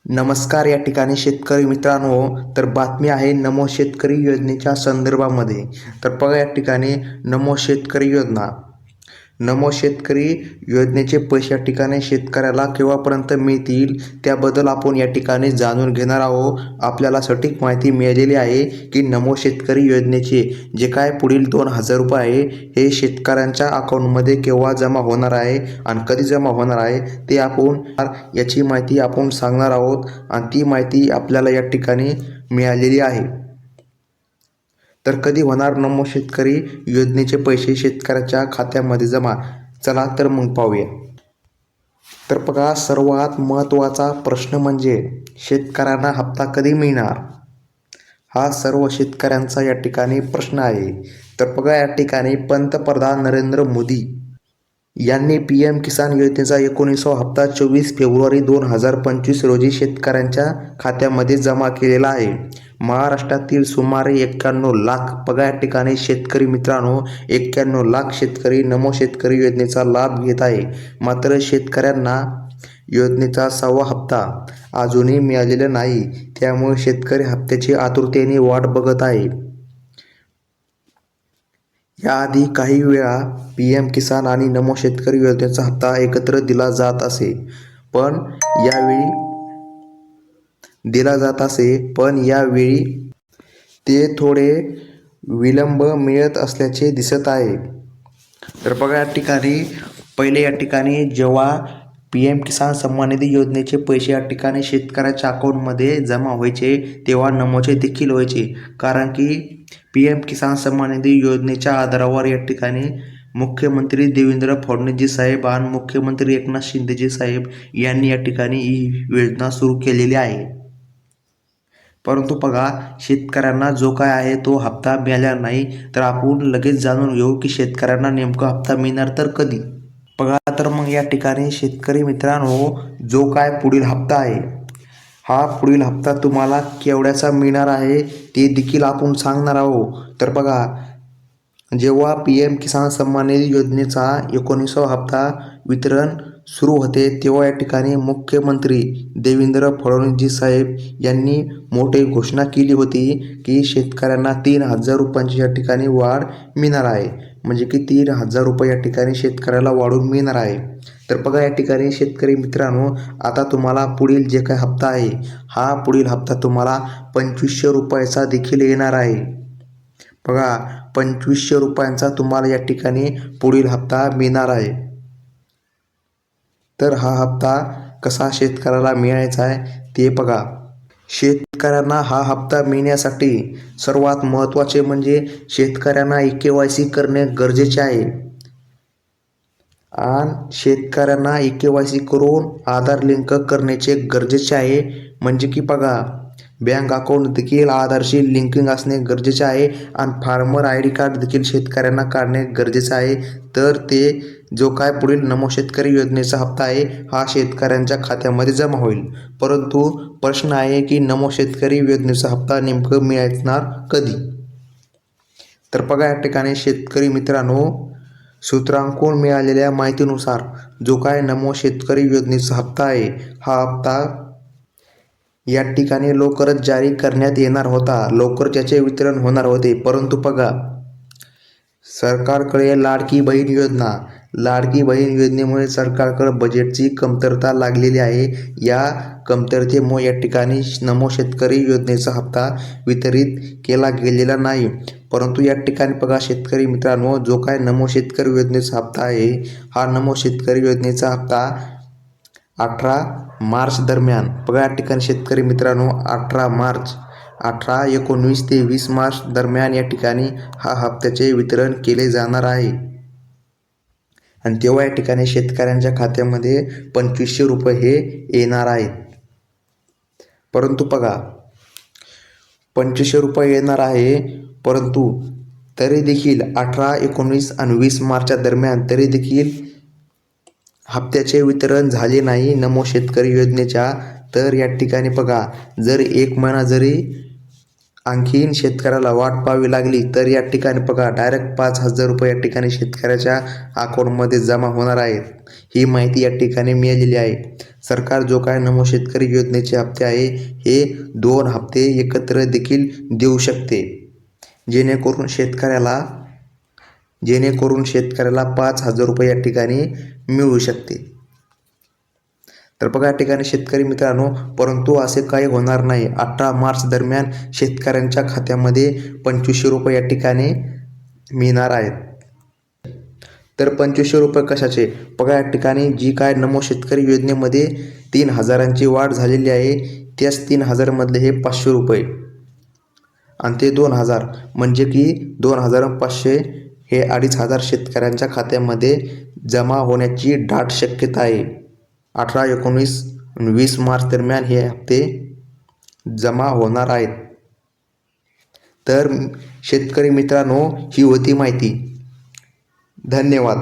नमस्कार. या ठिकाणी शेतकरी मित्रांनो, तर बातमी आहे नमो शेतकरी योजनेच्या संदर्भामध्ये. तर बघा, या ठिकाणी नमो शेतकरी योजना, नमो शेतकरी योजनेचे पैसे या ठिकाणी शेतकऱ्याला केव्हापर्यंत मिळतील त्याबद्दल आपण या ठिकाणी जाणून घेणार आहोत. आपल्याला सटीक माहिती मिळालेली आहे की नमो शेतकरी योजनेचे जे काय पुढील 2,000 रुपये आहे हे शेतकऱ्यांच्या अकाउंटमध्ये केव्हा जमा होणार आहे आणि कधी जमा होणार आहे ते आपण याची माहिती आपण सांगणार आहोत आणि ती माहिती आपल्याला या ठिकाणी मिळालेली आहे. तर कधी होणार नमो शेतकरी योजनेचे पैसे शेतकऱ्याच्या खात्यामध्ये जमा? चला तर मग पाहूया. तर बघा, सर्वात महत्त्वाचा प्रश्न म्हणजे शेतकऱ्यांना हप्ता कधी मिळणार, हा सर्व शेतकऱ्यांचा या ठिकाणी प्रश्न आहे. तर बघा, या ठिकाणी पंतप्रधान नरेंद्र मोदी यांनी PM किसान योजनेचा 19वा हप्ता 24 फेब्रुवारी 2025 रोजी शेतकऱ्यांच्या खात्यामध्ये जमा केलेला आहे. महाराष्ट्रातील सुमारे 91 लाख, बघा या ठिकाणी शेतकरी मित्रांनो, 91 लाख शेतकरी नमो शेतकरी योजनेचा लाभ घेत आहे. मात्र शेतकऱ्यांना योजनेचा 6वा हप्ता अजूनही मिळालेला नाही. त्यामुळे शेतकरी हप्त्याची आतुरतेने वाट बघत आहे. याआधी काही वेळा PM किसान आणि नमो शेतकरी योजनेचा हप्ता एकत्र दिला जात असे, पण यावेळी ते थोडे विलंब मिळत असल्याचे दिसत आहे. तर बघा, या ठिकाणी जेव्हा PM किसान सन्मान निधी योजनेचे पैसे या ठिकाणी शेतकऱ्याच्या अकाउंटमध्ये जमा व्हायचे तेव्हा नमोचे देखील व्हायचे. कारण की PM किसान सन्मान निधी योजनेच्या आधारावर या ठिकाणी मुख्यमंत्री देवेंद्र फडणवीसजी साहेब आणि मुख्यमंत्री एकनाथ शिंदेजी साहेब यांनी या ठिकाणी ही योजना सुरू केलेली आहे. परंतु बघा, शेतकऱ्यांना जो काय आहे तो हप्ता मिळाला नाही. तर आपण लगेच जाणून घेऊ की शेतकऱ्यांना नेमका हप्ता मिळणार तर कधी. बघा, तर मग या ठिकाणी शेतकरी मित्रांनो, जो काय पुढील हप्ता आहे हा पुढील हप्ता तुम्हाला केवढ्याचा मिळणार आहे ते देखील आपण सांगणार आहोत. तर बघा, जेव्हा PM किसान सन्मान निधी योजनेचा 19वा हप्ता वितरण सुरू होते तेव्हा या ठिकाणी मुख्यमंत्री देवेंद्र फडणवीसजी साहेब यांनी मोठी घोषणा केली होती की शेतकऱ्यांना 3,000 रुपयांची या ठिकाणी वाढ मिळणार आहे. म्हणजे की 3,000 रुपये या ठिकाणी शेतकऱ्याला वाढून मिळणार आहे. तर बघा, या ठिकाणी शेतकरी मित्रांनो, आता तुम्हाला पुढील जे काही हप्ता आहे हा पुढील हप्ता तुम्हाला 2,500 रुपयाचा देखील येणार आहे. बघा, 2,500 रुपयांचा तुम्हाला या ठिकाणी पुढील हप्ता मिळणार आहे. तर हा हप्ता कसा शेतकऱ्याला मिळायचा आहे ते बघा. शेतकऱ्यांना हा हप्ता मिळण्यासाठी सर्वात महत्त्वाचे म्हणजे शेतकऱ्यांना KYC करणे गरजेचे आहे. आणि शेतकऱ्यांना KYC करून आधार लिंक करण्याचे गरजेचे आहे. म्हणजे की बघा, बँक अकाउंट देखील आधारशी लिंकिंग असणे गरजेचे आहे आणि फार्मर ID कार्ड देखील शेतकऱ्यांना काढणे गरजेचे आहे. तर ते जो काय पुढील नमो शेतकरी योजनेचा हप्ता आहे हा शेतकऱ्यांच्या खात्यामध्ये जमा होईल. परंतु प्रश्न आहे की नमो शेतकरी योजनेचा हप्ता नेमकं मिळणार कधी. तर बघा, या ठिकाणी शेतकरी मित्रांनो, सूत्रांकडून मिळालेल्या माहितीनुसार जो काय नमो शेतकरी योजनेचा हप्ता आहे हा हप्ता या ठिकाणी लवकरच जारी करण्यात येणार होता, लवकर त्याचे वितरण होणार होते. परंतु बघा, सरकारकडे लाडकी बहीण योजनेमुळे सरकारकडे बजेटची कमतरता लागलेली आहे. या कमतरतेमुळे या ठिकाणी नमो शेतकरी योजनेचा हप्ता वितरित केला गेलेला नाही. परंतु या ठिकाणी बघा शेतकरी मित्रांनो, जो काय नमो शेतकरी योजनेचा हप्ता आहे हा नमो शेतकरी योजनेचा हप्ता 18 मार्च दरम्यान, बघा या ठिकाणी शेतकरी मित्रांनो, 19 ते 20 मार्च दरम्यान या ठिकाणी हा हप्त्याचे वितरण केले जाणार आहे. आणि तेव्हा या ठिकाणी शेतकऱ्यांच्या खात्यामध्ये 2,500 रुपये हे येणार आहेत. परंतु बघा, 2,500 रुपये येणार आहे, परंतु तरी देखील 18, 19 आणि 20 मार्चच्या दरम्यान तरी देखील हप्त्याचे वितरण झाले नाही नमो शेतकरी योजनेच्या. तर या ठिकाणी बघा, जर 1 महिना जरी आणखीन शेतकऱ्याला वाट पाहावी लागली तर या ठिकाणी बघा डायरेक्ट 5,000 रुपये या ठिकाणी शेतकऱ्याच्या अकाउंटमध्ये जमा होणार आहेत. ही माहिती या ठिकाणी मिळालेली आहे. सरकार जो काय नमो शेतकरी योजनेचे हप्ते आहे हे 2 हप्ते एकत्र देखील देऊ शकते, जेणेकरून शेतकऱ्याला 5,000 रुपये या ठिकाणी मिळू शकते. तर बघा या ठिकाणी शेतकरी मित्रांनो, परंतु असे काही होणार नाही. 18 मार्च दरम्यान शेतकऱ्यांच्या खात्यामध्ये 2,500 रुपये या ठिकाणी मिळणार आहेत. तर 2,500 रुपये कशाचे? बघा या ठिकाणी जी काय नमो शेतकरी योजनेमध्ये 3,000ची वाढ झालेली आहे, त्याच 3,000 मधले हे 500 रुपये आणि ते 2,000 म्हणजे की 2,500 हे 2,500 शेतकऱ्यांच्या खात्यामध्ये जमा होण्याची दाट शक्यता आहे. 18, 19, 20 मार्च दरम्यान हे हप्ते जमा होणार आहेत. तर शेतकरी मित्रांनो, ही होती माहिती. धन्यवाद.